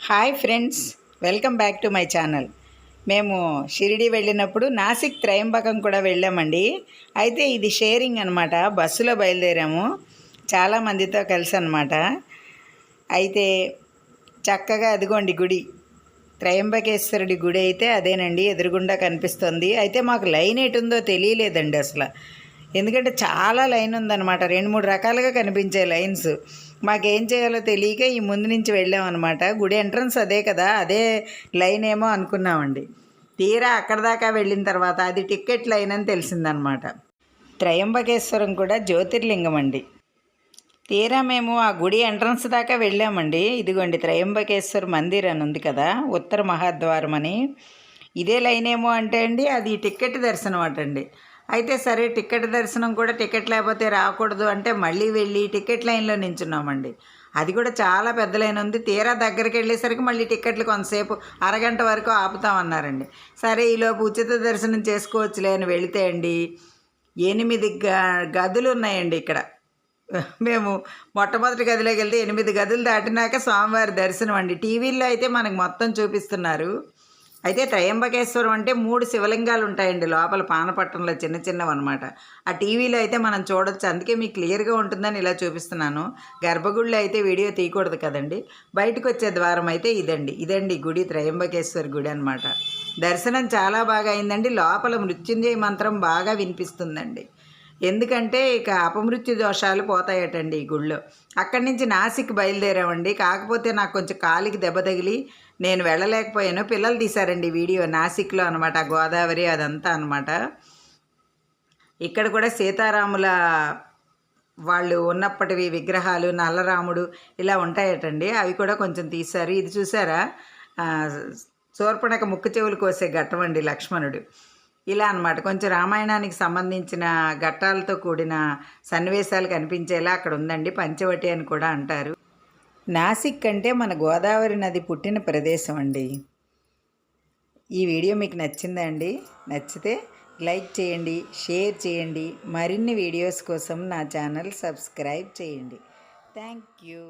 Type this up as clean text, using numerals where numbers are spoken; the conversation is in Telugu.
Hi friends, welcome back to my channel. మేము షిరిడి వెళ్ళినప్పుడు నాసిక్ త్రయంబకం కూడా వెళ్ళామండి. అయితే ఇది షేరింగ్ అనమాట. బస్సులో బయలుదేరాము చాలామందితో కలిసి అనమాట. అయితే చక్కగా అదిగోండి గుడి, త్రయంబకేశ్వరుడి గుడి అయితే అదేనండి, ఎదురుగుండా కనిపిస్తుంది. అయితే మాకు లైన్ ఎటుందో తెలియలేదండి అసలు, ఎందుకంటే చాలా లైన్ ఉందన్నమాట. 2-3 రకాలుగా కనిపించే లైన్స్. మాకేం చేయాలో తెలియక ఈ ముందు నుంచి వెళ్ళామన్నమాట. గుడి ఎంట్రన్స్ అదే కదా, అదే లైన్ ఏమో అనుకున్నామండి. తీరా అక్కడ దాకా వెళ్ళిన తర్వాత అది టికెట్ లైన్ అని తెలిసిందనమాట. త్రయంబకేశ్వరం కూడా జ్యోతిర్లింగం అండి. తీరా మేము ఆ గుడి ఎంట్రన్స్ దాకా వెళ్ళామండి. ఇదిగోండి త్రయంబకేశ్వర మందిర్ అని ఉంది కదా, ఉత్తర మహాద్వారం అని. ఇదే లైన్ ఏమో అంటే అండి, అది టికెట్ దర్శనం అటండి. అయితే సరే, టికెట్ దర్శనం కూడా టికెట్ లేకపోతే రాకూడదు అంటే మళ్ళీ వెళ్ళి టికెట్ లైన్లో నించున్నామండి. అది కూడా చాలా పెద్ద లైన్ ఉంది. తీరా దగ్గరికి వెళ్ళేసరికి మళ్ళీ టికెట్లు కొంతసేపు అరగంట వరకు ఆపుతామన్నారండి. సరే, ఈలోపు ఉచిత దర్శనం చేసుకోవచ్చులే అని వెళితే అండి 8 గదులు ఉన్నాయండి ఇక్కడ. మేము మొట్టమొదటి గదిలోకి వెళ్తే 8 గదులు దాటినాక స్వామివారి దర్శనం అండి. టీవీల్లో అయితే మనకు మొత్తం చూపిస్తున్నారు. అయితే త్రయంబకేశ్వరం అంటే 3 శివలింగాలు ఉంటాయండి లోపల పానపట్టణంలో, చిన్న చిన్నవి అనమాట. ఆ టీవీలో అయితే మనం చూడొచ్చు, అందుకే మీకు క్లియర్గా ఉంటుందని ఇలా చూపిస్తున్నాను. గర్భగుడిలో అయితే వీడియో తీయకూడదు కదండి. బయటకు వచ్చే ద్వారం అయితే ఇదండి గుడి, త్రయంబకేశ్వర గుడి అనమాట. దర్శనం చాలా బాగా అయిందండి. లోపల మృత్యుంజయ మంత్రం బాగా వినిపిస్తుందండి. ఎందుకంటే ఇక అపమృత్యు దోషాలు పోతాయటండి ఈ గుళ్ళో. అక్కడి నుంచి నాసిక్ బయలుదేరామండి. కాకపోతే నాకు కొంచెం కాలికి దెబ్బ తగిలి నేను వెళ్ళలేకపోయాను. పిల్లలు తీశారండి వీడియో, నాసిక్లో అనమాట, గోదావరి అదంతా అనమాట. ఇక్కడ కూడా సీతారాముల వాళ్ళు ఉన్నప్పటివి విగ్రహాలు, నల్లరాముడు ఇలా ఉంటాయటండి. అవి కూడా కొంచెం తీశారు. ఇది చూసారా, శూర్పణఖ ముక్కు చెవులు కోసే ఘట్టం అండి లక్ష్మణుడు. ఇలా అనమాట, కొంచెం రామాయణానికి సంబంధించిన ఘట్టాలతో కూడిన సన్నివేశాలు కనిపించేలా అక్కడ ఉందండి. పంచవటి అని కూడా అంటారు. నాసిక్ అంటే మన గోదావరి నది పుట్టిన ప్రదేశం అండి. ఈ వీడియో మీకు నచ్చిందా అండి? నచ్చితే లైక్ చేయండి, షేర్ చేయండి. మరిన్ని వీడియోస్ కోసం నా ఛానల్ సబ్స్క్రైబ్ చేయండి. Thank you.